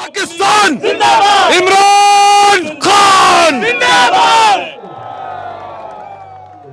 पाकिस्तान इमरान खान।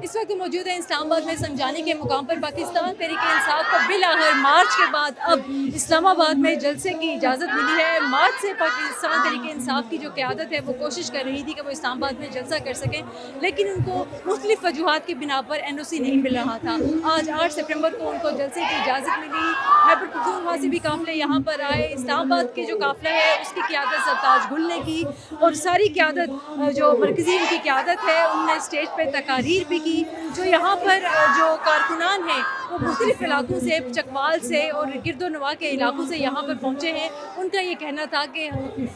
इस वक्त मौजूद है इस्लामाबाद में समझाने के मुकाम पर पाकिस्तान तहरीक इंसाफ को बिलाखिर मार्च के बाद अब इस्लामाबाद में जलसे की इजाज़त मिली है। मार्च से पाकिस्तान तहरीक इंसाफ की जो क़यादत है वो कोशिश कर रही थी कि वो इस्लामाबाद में जलसा कर सकें, लेकिन उनको मुख्तलिफ वजूहात की बिना पर NOC नहीं मिल रहा था। आज 8 सितंबर को उनको जलसे की इजाज़त मिली। खैबर पख्तूनख्वा से भी काफ़िले यहाँ पर आए। इस्लामाबाद के जो काफ़िला है उसकी क़यादत सरताज गुल ने की और सारी क़यादत जो मरकज़ी उनकी क़यादत है उनने स्टेज पर तकारीर भी की। जो यहाँ पर जो कारकुनान हैं वो मुख्तलिफ इलाकों से, चकवाल से और गिरदोनवा के इलाकों से यहाँ पर पहुँचे हैं। उनका ये कहना था कि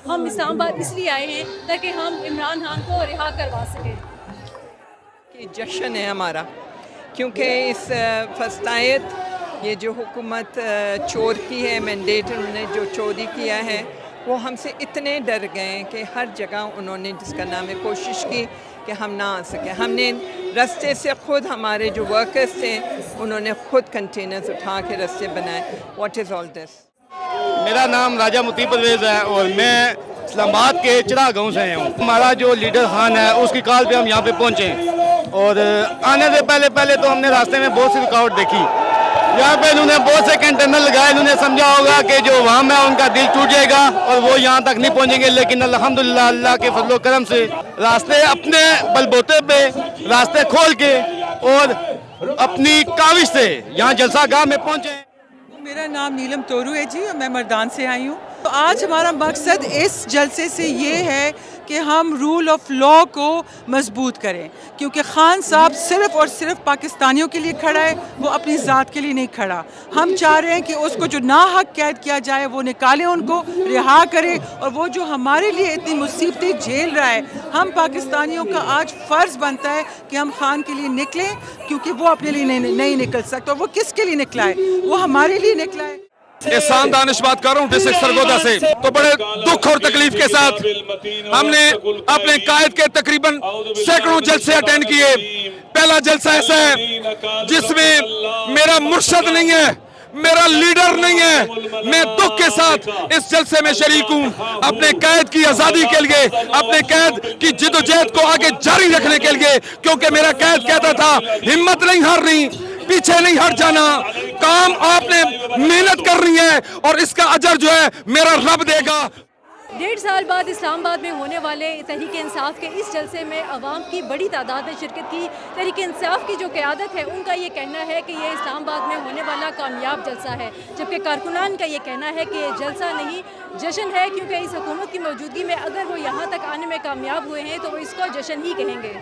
हम इस्लामाबाद इसलिए आए हैं ताकि हम इमरान खान को रिहा करवा सकें। कि जश्न है हमारा, क्योंकि इस फस्तायत ये जो हुकूमत चोर की है, मैंडेट उन्होंने जो चोरी किया है वो हमसे इतने डर गए कि हर जगह उन्होंने जिसका नाम है कोशिश की कि हम ना आ सके। हमने रास्ते से खुद हमारे जो वर्कर्स थे उन्होंने खुद कंटेनर्स उठा के रास्ते बनाए। What is all this? मेरा नाम राजा मुती परवेज़ है और मैं इस्लामाबाद के चिड़ा गाँव से आया हूँ। हमारा जो लीडर खान है उसकी कॉल पे हम यहाँ पे पहुँचे और आने से पहले तो हमने रास्ते में बहुत सी रुकावट देखी। यहाँ पे इन्होंने बहुत से कंटेनर लगाए। इन्होंने समझा होगा कि जो वहाँ में उनका दिल टूट जाएगा और वो यहाँ तक नहीं पहुँचेंगे, लेकिन अल्हम्दुलिल्लाह अल्लाह के फजल करम से रास्ते अपने बलबूते पे रास्ते खोल के और अपनी काविश से यहाँ जलसा गाह में पहुँचे। मेरा नाम नीलम तोरू है जी और मैं मर्दान से आई हूँ। तो आज हमारा मकसद इस जलसे से ये है कि हम रूल ऑफ लॉ को मजबूत करें, क्योंकि खान साहब सिर्फ़ और सिर्फ पाकिस्तानियों के लिए खड़ा है, वो अपनी ज़ात के लिए नहीं खड़ा। हम चाह रहे हैं कि उसको जो नाहक कैद किया जाए वो निकालें, उनको रिहा करें, और वो जो हमारे लिए इतनी मुसीबतें झेल रहा है, हम पाकिस्तानियों का आज फ़र्ज़ बनता है कि हम खान के लिए निकलें, क्योंकि वो अपने लिए नहीं निकल सकता। वो किसके लिए निकला है? वो हमारे लिए निकला है। एहसान दानिश बात कर रहा हूँ डिस्ट्रिक्ट सरगोदा से। तो बड़े दुख और तकलीफ के साथ हमने अपने कायद के तकरीबन सैकड़ों जलसे अटेंड किए। पहला जलसा ऐसा है जिसमें मेरा मुर्शद नहीं है, मेरा लीडर नहीं है। मैं दुख के साथ इस जलसे में शरीक हूँ, अपने कैद की आज़ादी के लिए, अपने कैद की जिदोजहद को आगे जारी रखने के लिए, क्योंकि मेरा कैद कहता था हिम्मत नहीं हारनी, पीछे नहीं हट जाना, काम आपने मेहनत करनी है और इसका अजर जो है मेरा रब देगा। 1.5 साल बाद इस्लामाबाद में होने वाले तहरीक इंसाफ के इस जलसे में अवाम की बड़ी तादाद ने शिरकत की। तहरीक इंसाफ की जो क़यादत है उनका ये कहना है कि ये इस्लामाबाद में होने वाला कामयाब जलसा है, जबकि कारकुनान का ये कहना है कि ये जलसा नहीं जश्न है, क्योंकि इस हुकूमत की मौजूदगी में अगर वो यहाँ तक आने में कामयाब हुए हैं तो वो इसको जश्न ही कहेंगे।